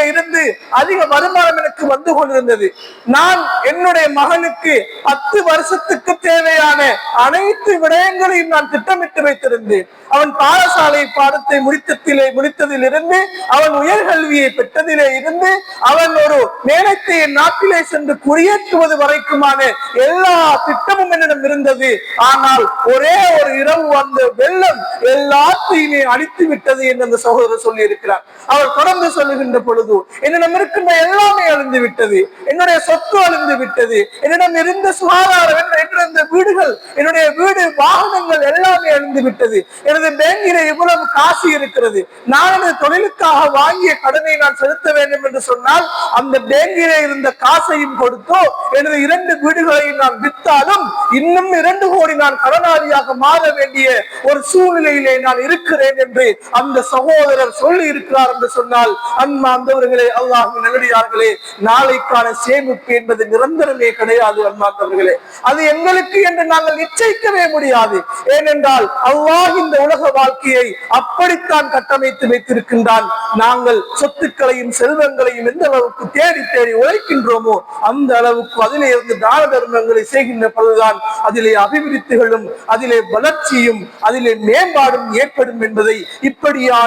இருந்து அதிக வருமானம் எனக்கு வந்து கொண்டிருந்தது. நான் என்னுடைய மகனுக்கு 10 வருஷத்துக்கு தேவையான அனைத்து விடயங்களையும் நான் திட்டமிட்டு வைத்திருந்தேன். அவன் பாடசாலை பாடத்தை முடித்ததில் இருந்து, அவன் உயர்கல்வியை பெற்றதிலே இருந்து, அவன் ஒரு நேரத்தை நாட்டிலே சென்று குடியேற்றுவது வரைக்குமான எல்லா திட்டமும் என்னிடம் இருந்தது. ஆனால் ஒரே ஒரு இரவு அந்த வெள்ளம் எல்லாத்தையுமே அழித்து விட்டது என்று அந்த சகோதரர் சொல்லி இருக்கிறார். அவர் தொடர்ந்து சொல்லுகின்ற பொழுது, என்னிடம் இருக்கின்ற எல்லாமே அழிந்து விட்டது, என்னுடைய சொத்து அழிந்து விட்டது, என்னிடம் இருந்த சுகாதாரம், என்னிடம் வீடுகள், என்னுடைய வீடு வாகனங்கள் எல்லாமே அழிந்து விட்டது. எனது பேங்கிலே இவ்வளவு காசு இருக்கிறது, நான் எனது தொழிலுக்காக வாங்கிய கடனை நான் செலுத்த வேண்டும் என்று சொன்னால் அந்த பேங்கிலே இருந்த காசையும் கொடுத்தோ எனது 2 வீடுகளையும் நான் வித்தாலும் இன்னும் 2 கோடி நான் கடனாளியாக மாற வேண்டிய ஒரு சூழ்நிலையிலே நான் இருக்கிறேன் என்று அந்த சகோதரர் சொல்லி இருக்கிறார் என்று சொன்னால், அன்பார்ந்தவர்களே, அல்லாஹ்வின் நல்லடியார்களே, நாளைக்கான சேமிப்பு என்பது நிரந்தரமே கிடையாது. அன்பார்ந்தவர்களே, அது எங்களுக்கு என்று நாங்கள் நிச்சயிக்கவே முடியாது. ஏனென்றால் அல்லாஹ் இந்த உலக வாழ்க்கையை அப்படித்தான் கட்டமைத்து வைத்திருக்கின்றான். நாங்கள் சொத்துக்களையும் செல்வங்களையும் எந்த அளவுக்கு தேடி தேடி உழைக்கின்றோமோ அந்த அளவுக்கு அதிலே இருந்து தான தர்மங்களை செய்கின்ற பொழுதுதான் அதிலே அபிவிருத்திகளும், அதிலே வளர்ச்சியும், அதிலே மேம்பாடும் ஏற்படும் என்பதை இப்படியான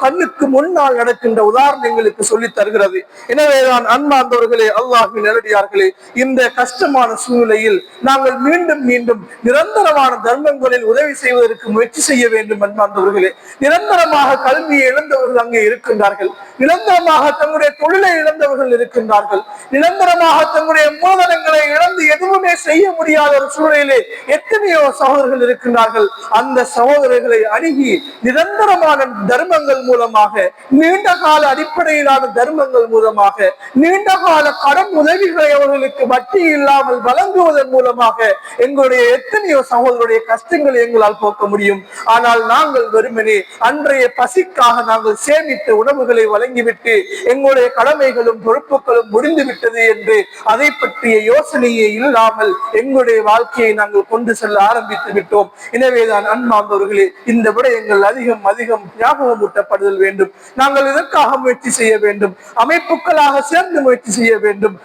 கண்ணுக்கு முன்னால் நடக்கின்ற உதாரணங்களுக்கு சொல்லி தருகிறது. எனவேதான் அன்பார்ந்தவர்களே, அல்லாஹ்வின் நல்லடியார்களே, இந்த கஷ்டமான சூழ்நிலையில் நாங்கள் மீண்டும் மீண்டும் நிரந்தரமான தர்மங்களில் உதவி செய்வதற்கு முயற்சி செய்ய வேண்டும். அன்பார்ந்தவர்களே, நிரந்தரமாக கல்வியை இழந்தவர்கள் அங்கே இருக்கின்றார்கள், நிரந்தரமாக தங்களுடைய தொழிலை இழந்தவர்கள் இருக்கின்றார்கள், நிரந்தரமாக தங்களுடைய மூலதனங்களை இழந்து எதுவுமே செய்ய முடியாத ஒரு சூழலிலே எத்தனையோ சகோதரர்கள் இருக்கின்றார்கள். அந்த சகோதரர்களை அணுகி நிரந்தரமான தர்மங்கள் மூலமாக, நீண்ட கால அடிப்படையிலான தர்மங்கள் மூலமாக, நீண்ட கால கடன் உதவிகளை அவர்களுக்கு வட்டி இல்லாமல் வழங்குவதன் மூலமாக எங்களுடைய எத்தனையோ சகோதரருடைய கஷ்டங்களை எங்களால் போக்க முடியும். ஆனால் நாங்கள் வெறுமனே அன்றைய பசிக்காக நாங்கள் சேமித்த உணவுகளை வழங்கிவிட்டு எங்களுடைய கடமைகளும் பொறுப்புகளும் முடிந்து விட்டது என்று அதை பற்றிய யோசனையே இல்லாமல் எங்களுடைய வாழ்க்கையை நாங்கள் கொண்டு செல்ல ஆரம்பித்து விட்டோம். எனவேதான் அன்பார்ந்தவர்களே, இந்த விடயங்கள் அதிகம் அதிகம் ஞாபகமூட்டப்படுதல் வேண்டும். நாங்கள் இதற்காக முயற்சி செய்ய வேண்டும், அமைப்புகளாக சேர்ந்து முயற்சி செய்ய வேண்டும்.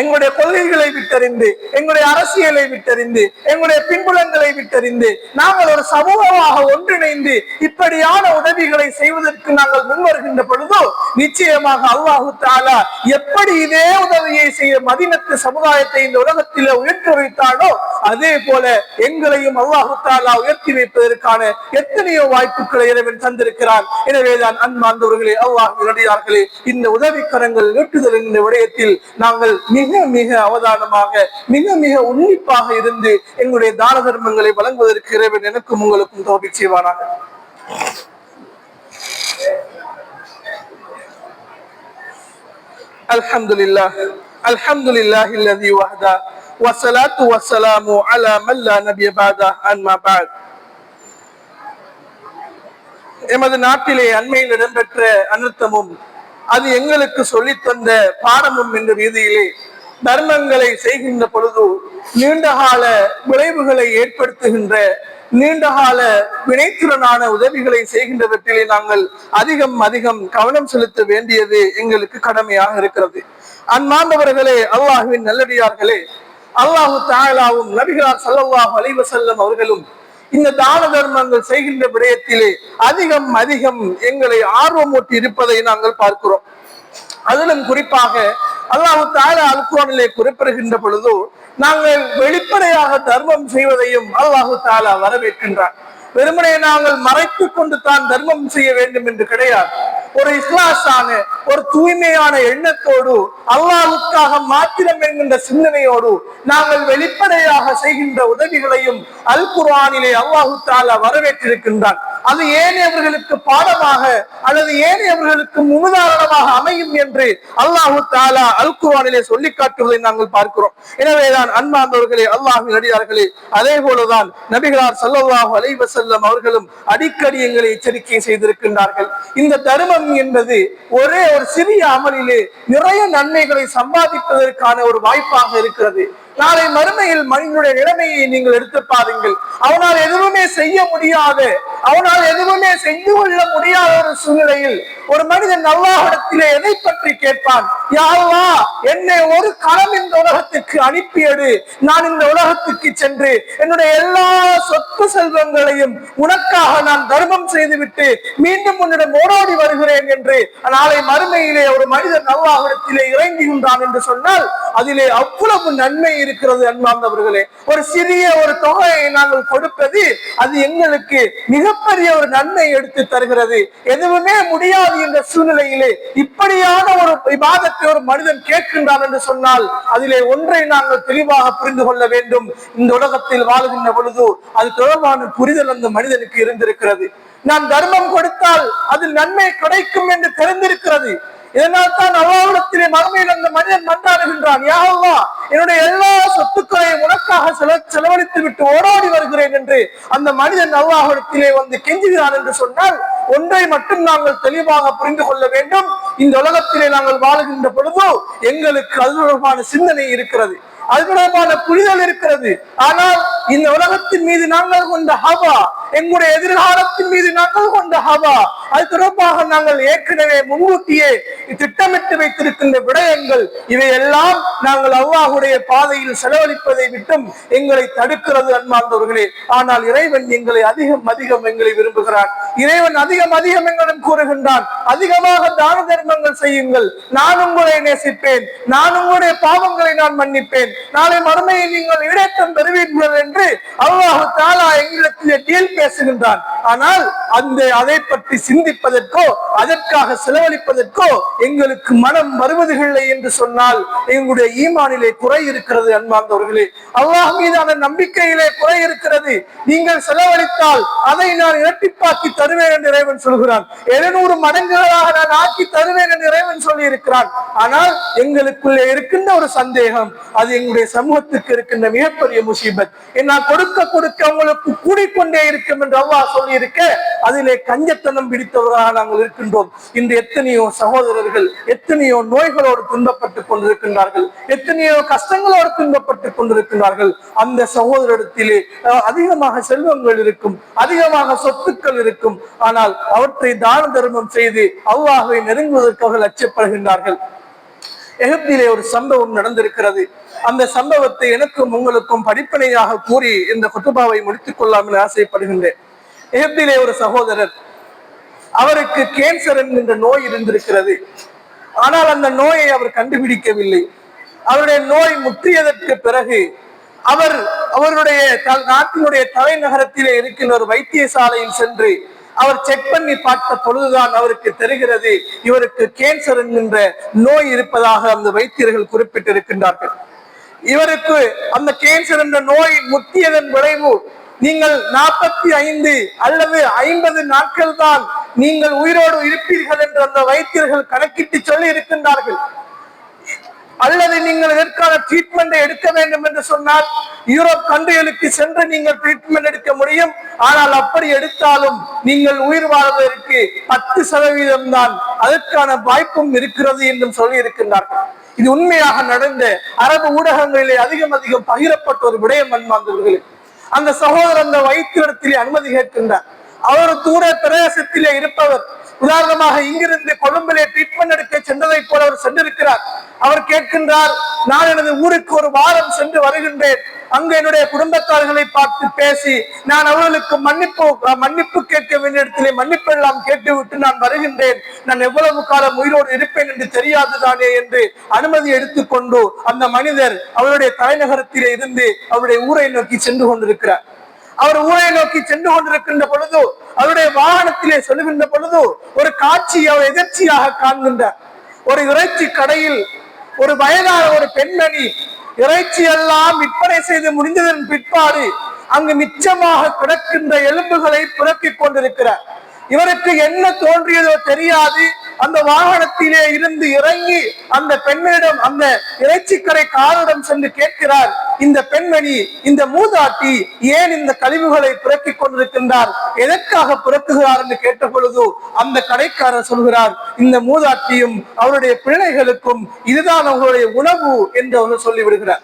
எங்களுடைய கொள்கைகளை விட்டறிந்து, எங்களுடைய அரசியலை விட்டறிந்து, எங்களுடைய பின்புலங்களை விட்டறிந்து நாங்கள் ஒரு சமூகமாக ஒன்றிணைந்து இப்படியான உதவிகளை செய்வதற்கு நாங்கள் முன்வருகின்ற பொழுதோ நிச்சயமாக அல்லாஹு தஆலா எப்படி இதே உதவியை செய்ய மதீனத்து சமுதாயத்தை இந்த உலகத்தில் உயர்த்தி வைத்தானோ அதே போல எங்களையும் அல்லாஹு தஆலா உயர்த்தி வைப்பதற்கான எத்தனையோ வாய்ப்புகளை இறைவன் தந்திருக்கிறார். எனவேதான் அன்பார்ந்தவர்களே, அல்லாஹ்வின் நல்லடியார்களே, இந்த உதவிக்கரங்கள் நீட்டுதல் என்ற விடயத்தில் நாங்கள் மிக மிக அவதானமாக, மிக மிக உன்னிப்பாக இருந்து எங்களுடைய தான தர்மங்களை வழங்குவதற்கு இறைவன் எனக்கும் உங்களுக்கும் தௌஃபீக் செய்வானாக. அல்ஹம்துலில்லாஹ் அல்ஹம்துலில்லாஹி அல்லதி வஹதா வஸ்ஸலாத்து வஸ்ஸலாமு அலா மன் லா நபிய பஅதா அம்மா பஅத். எமது நாட்டிலே அண்மையில் இடம்பெற்ற அனர்த்தமும் அது எங்களுக்கு சொல்லித்தந்த பாடமும் என்ற ரீதியிலே தர்மங்களை செய்கின்ற பொழுது நீண்டகால விளைவுகளை ஏற்படுத்துகின்ற, நீண்டகால வினைத்திறனான உதவிகளை செய்கின்றவற்றிலே நாங்கள் அதிகம் அதிகம் கவனம் செலுத்த வேண்டியது எங்களுக்கு கடமையாக இருக்கிறது. அன்பார்ந்தவர்களே, அல்லாஹுவின் நல்லடியார்களே, அல்லாஹு தஆலாவும் நபிகளார் ஸல்லல்லாஹு அலைஹி வஸல்லம் அவர்களும் இந்த தான தர்மங்கள் செய்கின்ற விடயத்திலே அதிகம் அதிகம் எங்களை ஆர்வமூட்டி இருப்பதை நாங்கள் பார்க்கிறோம். அதிலும் குறிப்பாக அல்லாஹு தஆலா அல் குர்ஆனிலே குறிப்பிடுகின்ற பொழுது நாங்கள் வெளிப்படையாக தர்மம் செய்வதையும் அல்லாஹு தஆலா வரவேற்கின்றார். வெறுமனே நாங்கள் மறைத்துக் கொண்டு தான் தர்மம் செய்ய வேண்டும் என்று கிடையாது. ஒரு இஸ்லாஸான ஒரு தூய்மையான எண்ணத்தோடு அல்லாஹ்வுக்காக மாத்திரம் என்கின்ற சிந்தனையோடு நாங்கள் வெளிப்படையாக செய்கின்ற உதவிகளையும் அல் குர்ஆனிலே அல்லாஹு தஆலா வரவேற்றிருக்கின்றான். அது ஏனையவர்களுக்கு பாடமாக அல்லது ஏனையவர்களுக்கு முன்னுதாரணமாக அமையும் என்று அல்லாஹு தஆலா அல் குர்ஆனிலே சொல்லி காட்டுவதை நாங்கள் பார்க்கிறோம். எனவேதான் அன்பார்ந்தவர்களே, அல்லாஹ்வின் அடியார்களே, அதே போலதான் நபிகளார் ஸல்லல்லாஹு அலைஹி வஸல்லம் அவர்களும் அடிக்கடி எங்களை எச்சரிக்கை செய்திருக்கின்றார்கள். இந்த தர்மம் என்பது ஒரே ஒரு சிறிய அமலிலே நிறைய நன்மைகளை சம்பாதிப்பதற்கான ஒரு வாய்ப்பாக இருக்கிறது. நாளை மறுமையில் மனிதனுடைய நிலைமையை நீங்கள் எடுத்து பாருங்கள். அவனால் எதுவுமே செய்ய முடியாத, அவனால் எதுவுமே செய்து கொள்ள முடியாத ஒரு சூழ்நிலையில் ஒரு மனிதன் அல்லாஹ்விடத்திலே எதை பற்றி கேட்பான்? யா அல்லாஹ், என்னை ஒரு காலம் இந்த உலகத்துக்கு அனுப்பியது, நான் இந்த உலகத்துக்கு சென்று என்னுடைய எல்லா சொத்து செல்வங்களையும் உனக்காக நான் தர்மம் செய்துவிட்டு மீண்டும் உன்னிடம் ஓடோடி வருகிறேன் என்று நாளை மறுமையிலே ஒரு மனிதன் அல்லாஹ்விடத்திலே இறங்குகின்றான் என்று சொன்னால் அதிலே அவ்வளவு நன்மை இருக்கிறது. அன்பார்ந்தவர்களே, ஒரு சிறிய ஒரு தொகையை நாங்கள் கொடுப்பது அது எங்களுக்கு மிகப்பெரிய ஒரு நன்மை எடுத்து தருகிறது. எதுவுமே முடியாது என்ற சூழ்நிலையிலே இப்படியான ஒரு இபாதத்தை ஒரு மனிதன் கேட்கின்றான் என்று சொன்னால் அதிலே ஒன்றை நாங்கள் தெளிவாக புரிந்து கொள்ள வேண்டும். இந்த உலகத்தில் வாழ்கின்ற பொழுது அது தொடர்பான புரிதல் அந்த மனிதனுக்கு இருந்திருக்கிறது. நான் தர்மம் கொடுத்தால் அதில் நன்மை கிடைக்கும் என்று தெரிந்திருக்கிறது. இதனால் தான் அல்லாஹ்விடத்திலே மறுமையில் அந்த மனிதன் மன்றாடுகின்றான், யா அல்லாஹ், என்னுடைய எல்லா சொத்துக்களையும் உனக்காக செலவழித்து விட்டு ஓடோடி வருகிறேன் என்று அந்த மனிதன் அல்லாஹ்விடத்திலே வந்து கெஞ்சுகிறான் என்று சொன்னால் ஒன்றை மட்டும் நாங்கள் தெளிவாக புரிந்து கொள்ள வேண்டும். இந்த உலகத்திலே நாங்கள் வாழ்கின்ற பொழுது எங்களுக்கு அது தொடர்பான சிந்தனை இருக்கிறது, அது தொடர்பான புரிதல் இருக்கிறது. ஆனால் இந்த உலகத்தின் மீது நாங்கள் கொண்ட ஹவா, எங்களுடைய எதிர்காலத்தின் மீது நாங்கள் கொண்ட ஹவா, அது தொடர்பாக நாங்கள் ஏற்கனவே முன்கூட்டியே திட்டமிட்டு வைத்திருக்கின்ற விடயங்கள், இவையெல்லாம் நாங்கள் அல்லாஹ்வுடைய பாதையில் செலவழிப்பதை விட்டும் எங்களை தடுக்கிறது. அன்பார்ந்தவர்களே, ஆனால் இறைவன் எங்களை அதிகம் அதிகம் எங்களை விரும்புகிறான். இறைவன் அதிகம் அதிகம் எங்களிடம் கூறுகின்றான், அதிகமாக தான தர்மங்கள் செய்யுங்கள், நான் உங்களை நேசிப்பேன், நான் உங்களுடைய பாவங்களை நான் மன்னிப்பேன், நாளை மறுமையை நீங்கள் ஈடேற்றம் பெறுவீர்கள் என்று அல்லாஹ் தஆலா எங்களிடத்திலே டீல் பேசுகின்றான். ஆனால் அதை பற்றி சிந்திப்பதற்கோ அதற்காக செலவழிப்பதற்கோ எங்களுக்கு மனம் வருவதில்லை என்று சொன்னால் எங்களுடைய ஈமானிலே குறை இருக்கிறது. அன்பார்ந்தவர்களே, அல்லாஹ் மீதான நம்பிக்கையிலே குறை இருக்கிறது. நீங்கள் செலவழித்தால் அதை நான் இரட்டிப்பாக்கி தருவேன் என்று இறைவன் சொல்கிறான். 700 மடங்குகளாக நான் ஆக்கி தருவேன் என்று இறைவன் சொல்லி இருக்கிறான். ஆனால் எங்களுக்குள்ளே இருக்கின்ற ஒரு சந்தேகம், அது எங்களுடைய சமூகத்துக்கு இருக்கின்ற மிகப்பெரிய முசீபத். நான் கொடுக்க கொடுக்க உங்களுக்கு கூடிக்கொண்டே இருக்கும் என்று அல்லாஹ் சொல்லி இருக்க அதிலே கஞ்சத்தனம் பிடித்தவர்களாக நாங்கள் இருக்கின்றோம். இன்று எத்தனையோ சகோதரர்கள் எத்தனையோ நோய்களோடு துன்பப்பட்டுக் கொண்டிருக்கின்றார்கள், எத்தனையோ கஷ்டங்களோடு துன்பப்பட்டுக் கொண்டிருக்கின்றார்கள். அந்த சகோதரத்திலே அதிகமாக செல்வங்கள் இருக்கும், அதிகமாக சொத்துக்கள் இருக்கும். ஆனால் அவற்றை தான தர்மம் செய்து அல்லாஹ்வை நெருங்குவதற்காக லட்சியப்படுகின்றார்கள். எகிப்திலே ஒரு சம்பவம் நடந்திருக்கிறது. அந்த சம்பவத்தை எனக்கும் உங்களுக்கும் படிப்பனையாக கூறி இந்த குத்துபாவை முடித்துக் கொள்ளலாம் என ஆசைப்படுகின்றேன். எகிப்திலே ஒரு சகோதரர், அவருக்கு கேன்சர் என்கின்ற நோய் இருந்திருக்கிறது. ஆனால் அந்த நோயை அவர் கண்டுபிடிக்கவில்லை. அவருடைய நோய் முற்றியதற்கு பிறகு அவருடைய நாட்டினுடைய தலைநகரத்திலே இருக்கின்ற ஒரு வைத்தியசாலையில் சென்று அவர் செக் பண்ணி பார்த்த பொழுதுதான் அவருக்கு தெரிகிறது இவருக்கு கேன்சர் என்கின்ற நோய் இருப்பதாக அந்த வைத்தியர்கள் குறிப்பிட்டிருக்கின்றார்கள். இவருக்கு அந்த கேன்சர் என்ற நோய் முற்றியதன் விளைவு நீங்கள் 45 அல்லது 50 நாட்கள் தான் நீங்கள் உயிரோடு இருப்பீர்கள் என்று அந்த வைத்தியர்கள் கணக்கிட்டு சொல்லி இருக்கின்றார்கள். அல்லது நீங்கள் இதற்கான ட்ரீட்மெண்ட் எடுக்க வேண்டும் என்று சொன்னால் யூரோப் கண்ட்ரிகளுக்கு சென்று நீங்கள் ட்ரீட்மெண்ட் எடுக்க முடியும். ஆனால் அப்படி எடுத்தாலும் நீங்கள் உயிர் வாழ்வதற்கு 10% தான் அதற்கான வாய்ப்பும் இருக்கிறது என்றும் சொல்லி இருக்கின்றார்கள். இது உண்மையாக நடந்த அரபு ஊடகங்களிலே அதிகம் அதிகம் பகிரப்பட்ட ஒரு விடயம். அன்பார்ந்தவர்களே, அந்த சகோதரர் அந்த வைத்தியத்திலே அனுமதி கேட்கின்றார். அவர் தூர பிரதேசத்திலே இருப்பவர், உதாரணமாக இங்கிருந்து கொழும்பிலே ட்ரீட்மெண்ட் எடுக்க சென்றதை போல அவர் சென்றிருக்கிறார். அவர் கேட்கின்றார், நான் எனது ஊருக்கு ஒரு வாரம் சென்று வருகின்றேன், அங்கு என்னுடைய குடும்பத்தார்களை பார்த்து பேசி நான் அவர்களுக்கு மன்னிப்பு கேட்க வேண்டிய இடத்திலே மன்னிப்பு எல்லாம் கேட்டுவிட்டு நான் வருகின்றேன், நான் எவ்வளவு காலம் உயிரோடு இருப்பேன் என்று தெரியாதுதானே என்று அனுமதி எடுத்துக்கொண்டு அந்த மனிதர் அவருடைய தலைநகரத்திலே இருந்து அவருடைய ஊரை நோக்கி சென்று கொண்டிருக்கிறார். அவர் ஊரை நோக்கி சென்று கொண்டிருக்கின்ற பொழுது அவருடைய வாகனத்திலே செல்கின்ற பொழுது ஒரு காட்சி அவர் எதிர்ச்சியாக காண்கின்றார். ஒரு இறைச்சி கடையில் ஒரு வயதான ஒரு பெண்மணி இறைச்சி எல்லாம் விற்பனை செய்து முடிந்ததன் பிற்பாடு அங்கு மிச்சமாக கிடக்கின்ற எலும்புகளை புரட்டிக் கொண்டிருக்கிறார். இவருக்கு என்ன தோன்றியதோ தெரியாது, அந்த வாகனத்திலே இருந்து இறங்கி அந்த பெண்மணிடம், அந்த இறைச்சிக்கடை காரிடம் சென்று கேட்கிறார், இந்த பெண்மணி, இந்த மூதாட்டி ஏன் இந்த கழிவுகளை புரட்டிக் கொண்டிருக்கின்றார், எதற்காக புரட்டுகிறார் என்று கேட்ட பொழுது அந்த கடைக்காரர் சொல்கிறார், இந்த மூதாட்டியும் அவருடைய பிள்ளைகளுக்கும் இதுதான் அவர்களுடைய உணவு என்று அவர் சொல்லிவிடுகிறார்.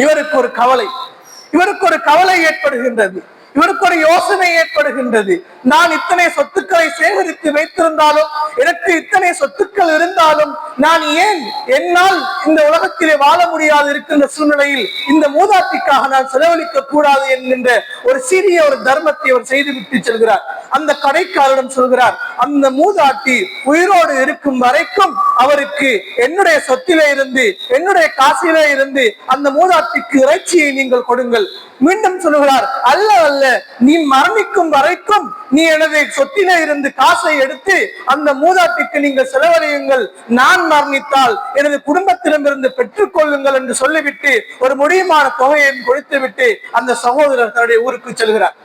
இவருக்கு ஒரு கவலை ஏற்படுகின்றது. இவருக்கு ஒரு யோசனை ஏற்படுகின்றது. நான் இத்தனை சொத்துக்களை சேகரித்து வைத்திருந்தாலும், எனக்கு இத்தனை சொத்துக்கள் இருந்தாலும் நான் ஏன் என்னால் இந்த உலகத்திலே வாழ முடியாது இருக்கின்ற சூழ்நிலையில் இந்த மூதாட்டிக்காக நான் செலவழிக்க கூடாது என்கின்ற ஒரு சிறிய ஒரு தர்மத்தை அவர் செய்துவிட்டு செல்கிறார். அந்த கடைக்காரரிடம் சொல்கிறார், அந்த மூதாட்டி உயிரோடு இருக்கும் வரைக்கும் அவருக்கு என்னுடைய சொத்திலே இருந்து, என்னுடைய காசிலே இருந்து அந்த மூதாட்டிக்கு இறைச்சியை நீங்கள் கொடுங்கள். மீண்டும் சொல்லுகிறார், அல்ல அல்ல, நீ மரணிக்கும் வரைக்கும் நீ எனது சொத்திலே இருந்து காசை எடுத்து அந்த மூதாட்டிக்கு நீங்கள் செலவழியுங்கள், நான் மரணித்தால் எனது குடும்பத்திடமிருந்து பெற்றுக் கொள்ளுங்கள் என்று சொல்லிவிட்டு ஒரு முடியுமான தொகையை கொடுத்துவிட்டு அந்த சகோதரர் தன்னுடைய ஊருக்கு செல்கிறார்.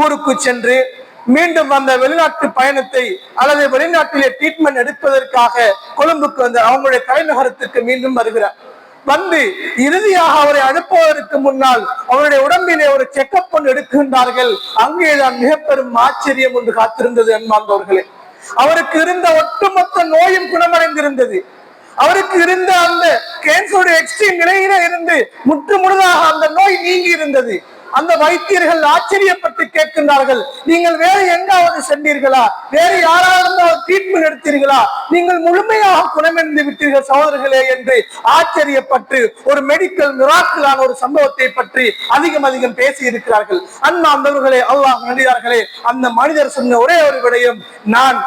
ஊருக்கு சென்று மீண்டும் அந்த வெளிநாட்டு பயணத்தை அல்லது வெளிநாட்டிலே ட்ரீட்மெண்ட் எடுப்பதற்காக கொழும்புக்கு வந்து அவங்களுடைய தலைநகரத்துக்கு மீண்டும் வருகிறார். வந்து இறுதியாக அவரை அனுப்புவதற்கு முன்னால் அவருடைய உடம்பிலே ஒரு செக்கப் ஒன்று எடுக்கின்றார்கள். அங்கேதான் மிக பெரும் ஆச்சரியம் ஒன்று காத்திருந்தது. அன்பார்ந்தவர்களே, அவருக்கு இருந்த ஒட்டுமொத்த நோயும் குணமடைந்திருந்தது. அவருக்கு இருந்த அந்த கேன்சருடைய எக்ஸ்ட்ரீம் நிலையில இருந்து முற்று முழுதாக அந்த நோய் நீங்கி இருந்தது. அந்த வைத்தியர்கள் ஆச்சரியப்பட்டு கேட்கின்றார்கள், நீங்கள் வேறு எங்காவது சென்றீர்களா, வேறு யாராவது ட்ரீட்மெண்ட் எடுத்தீர்களா, நீங்கள் முழுமையாக குணமடைந்து விட்டீர்கள் சகோதரர்களே என்று ஆச்சரியப்பட்டு ஒரு மெடிக்கல் மிராக்கிளான ஒரு சம்பவத்தை பற்றி அதிகம் பேசி இருக்கிறார்கள். அன்பார்ந்தவர்களே, அல்லாஹ் நடிகார்களே, அந்த மனிதர் சொன்ன ஒரே ஒரு விடயம், நான்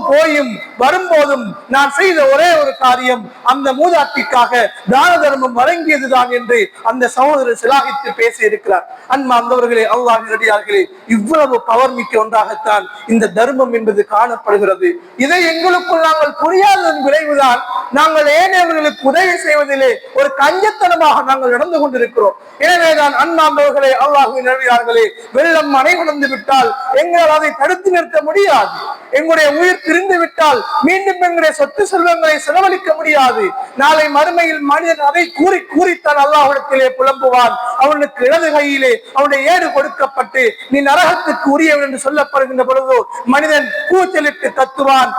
போயும் வரும்போதும் நான் செய்த ஒரே ஒரு காரியம் அந்த மூதாட்டிக்காக தான தர்மம் வழங்கியதுதான் என்று அந்த சகோதரர் சிலாகித்து பேசி இருக்கிறார். அன்பார்ந்தவர்களே, அல்லாஹ்வின் அடியார்களே, இவ்வளவு பவர் மிக்க ஒன்றாகத்தான் இந்த தர்மம் என்பது காணப்படுகிறது. இதை எங்களுக்குள் நாங்கள் புரியாததன் விளைவுதான் நாங்கள் ஏனையவர்களுக்கு உதவி செய்வதிலே ஒரு கஞ்சத்தனமாக நாங்கள் நடந்து கொண்டிருக்கிறோம். எனவேதான் அன்பார்ந்தவர்களே, அல்லாஹ்வின் அடியார்களே, வெள்ளம் அணை கடந்து விட்டால் எங்களால் அதை தடுத்து நிறுத்த முடியாது. எங்களுடைய உயிர் பிரிந்து விட்டால் மீண்டும் எங்களுடைய சொத்து செல்வங்களை செலவழிக்க முடியாது. நாளை மறுமையில் மனிதன் அதை கூறித்தான் அல்லாஹ்விடத்திலே புலம்புவான். அவனுக்கு இடது கையிலே அவனுடைய ஏடு கொடுக்கப்பட்டு நீ நரகத்துக்கு உரியவன் என்று சொல்லப்படுகின்ற பொழுது மனிதன் கூச்சலிட்டு கத்துவான்,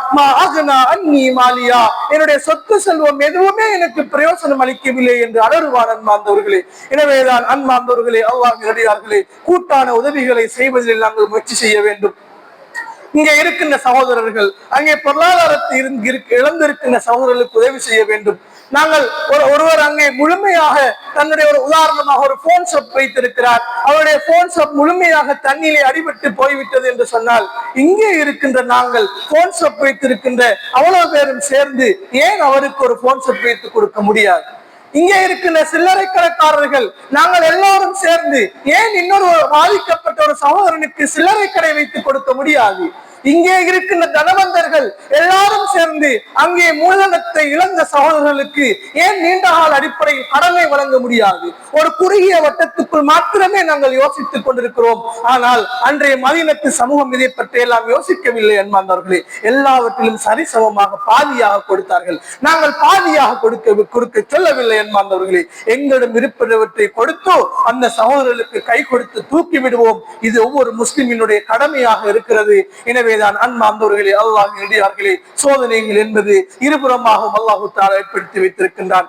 என்னுடைய சொத்து செல்வம் எதுவுமே எனக்கு பிரயோசனம் அளிக்கவில்லை என்று அலறுவான். அன்பார்ந்தவர்களே, எனவேதான் அன்பார்ந்தவர்களே, அல்லாஹ்வின் அடியார்களே, கூட்டான உதவிகளை செய்வதில் நாங்கள் முயற்சி செய்ய வேண்டும். இங்கே இருக்கின்ற சகோதரர்கள், அங்கே பொருளாதாரத்தை இழந்திருக்கின்ற சகோதரர்களுக்கு உதவி செய்ய வேண்டும். நாங்கள் ஒருவர் அங்கே முழுமையாக தன்னுடைய ஒரு உதாரணமாக ஒரு போன் ஷாப் வைத்திருக்கிறார். அவருடைய போன் ஷாப் முழுமையாக தண்ணீரை அடிபட்டு போய்விட்டது என்று சொன்னால், இங்கே இருக்கின்ற நாங்கள் போன் ஷாப் வைத்திருக்கின்ற அவ்வளவு பேரும் சேர்ந்து ஏன் அவருக்கு ஒரு போன் ஷாப் வைத்து கொடுக்க முடியாது? இங்கே இருக்கின்ற சில்லறை கடைக்காரர்கள் நாங்கள் எல்லாரும் சேர்ந்து ஏன் இன்னொரு பாதிக்கப்பட்ட ஒரு சகோதரனுக்கு சில்லறை கடை வைத்து கொடுக்க முடியாது? இங்கே இருக்கின்ற தனவந்தர்கள் எல்லாரும் சேர்ந்து அங்கே மூலதனத்தை இழந்த சகோதரர்களுக்கு ஏன் நீண்ட கால அடிப்படையில் கடனை வழங்க முடியாது? ஒரு குறுகிய வட்டத்துக்குள் மாத்திரமே நாங்கள் யோசித்துக் கொண்டிருக்கிறோம். ஆனால் அன்றைய மதீனத்து சமூகம் இதை பற்றி எல்லாம் யோசிக்கவில்லை. அன்பார்ந்தவர்களே, எல்லாவற்றிலும் சரிசமமாக பாதியாக கொடுத்தார்கள். நாங்கள் பாதியாக கொடுக்க சொல்லவில்லை. அன்பார்ந்தவர்களே, எங்களிடம் இருப்பவற்றை கொடுத்து அந்த சகோதரர்களுக்கு கை கொடுத்து தூக்கி விடுவோம். இது ஒவ்வொரு முஸ்லிமினுடைய கடமையாக இருக்கிறது. எனவே எனவேதான் அன்பார்ந்தவர்களே, அல்லாஹ்வின் அடியார்களே, சோதனைகள் என்பது இருபுறமாகவும் அல்லாஹ் தஆலா ஏற்படுத்தி வைத்திருக்கின்றான்.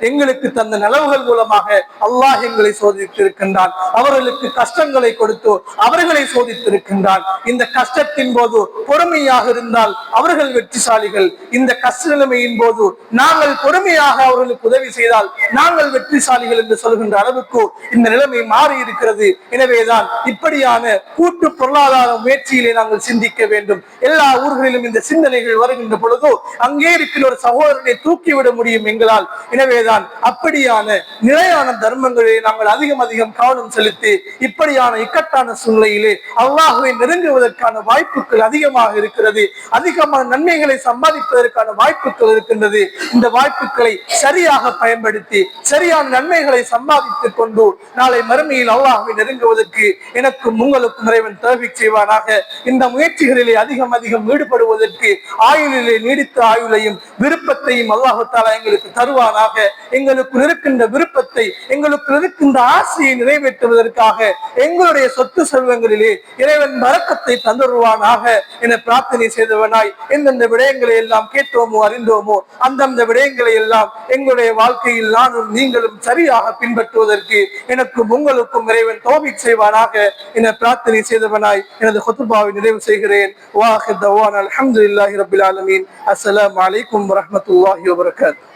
எங்களுக்கு தந்த நலவுகள் மூலமாக அல்லாஹ் எங்களை சோதித்திருக்கின்றான். அவர்களுக்கு கஷ்டங்களை கொடுத்து அவர்களை சோதித்திருக்கின்றான். இந்த கஷ்டத்தின் போது பொறுமையாக இருந்தால் அவர்கள் வெற்றிசாலிகள். இந்த கஷ்ட நிலைமையின் போது நாங்கள் பொறுமையாக அவர்களுக்கு உதவி செய்தால் நாங்கள் வெற்றிசாலிகள் என்று சொல்கின்ற அளவுக்கு இந்த நிலைமை மாறி இருக்கிறது. எனவேதான் இப்படியான கூட்டு பொருளாதார முயற்சியிலே நாங்கள் சிந்திக்க வேண்டும். எல்லா ஊர்களிலும் இந்த சிந்தனைகள் வருகின்ற பொழுது அங்கே இருக்கிற ஒரு சகோதரனை தூக்கிவிட முடியும் எங்களால். எனவேதான் அப்படியான நிலையான தர்மங்களை நாங்கள் அதிகம் கவனம் செலுத்தி இப்படியான இக்கட்டான சூழ்நிலையிலே அல்லாஹ்வை நெருங்குவதற்கான வாய்ப்புகள் அதிகமாக இருக்கிறது. அதிகமான நன்மைகளை சம்பாதிப்பதற்கான வாய்ப்புகள் இருக்கின்றது. இந்த வாய்ப்புகளை சரியாக பயன்படுத்தி சரியான நன்மைகளை சம்பாதித்துக் கொண்டு நாளை மறுமையில் அல்லாஹ்வை நெருங்குவதற்கு எனக்கும் உங்களுக்கும் இறைவன் தௌஃபீக் செய்வானாக. இந்த முயற்சிகளிலே அதிகம் ஈடுபடுவதற்கு ஆயுளிலே நீடித்த ஆயுளையும் விருப்பத்தையும் அல்லாஹ் தஆலா எங்களுக்கு தருவானாக. எங்களுக்கு இருக்கின்ற விருப்பத்தை, எங்களுக்கு இருக்கின்ற ஆசையை நிறைவேற்றுவதற்காக எங்களுடைய சொத்து செல்வங்களிலே இறைவன் பரக்கத்தை தந்துருவானாக என பிரார்த்தனை செய்தவனாய் எந்தெந்த விடயங்களை எல்லாம் கேட்டோமோ அறிந்தோமோ அந்தந்த விடயங்களை எல்லாம் எங்களுடைய வாழ்க்கையில் நானும் நீங்களும் சரியாக பின்பற்றுவதற்கு எனக்கும் உங்களுக்கும் இறைவன் தௌஃபீக் செய்வானாக என பிரார்த்தனை செய்தவனாய் எனது குத்பாவை நிறைவு செய்கிறேன். வாஹிர் தவானா அல்ஹம்துலில்லாஹி ரப்பில் ஆலமீன். அஸ்ஸலாமு அலைக்கும் வரஹ்மத்துல்லாஹி வபரகாத்துஹு.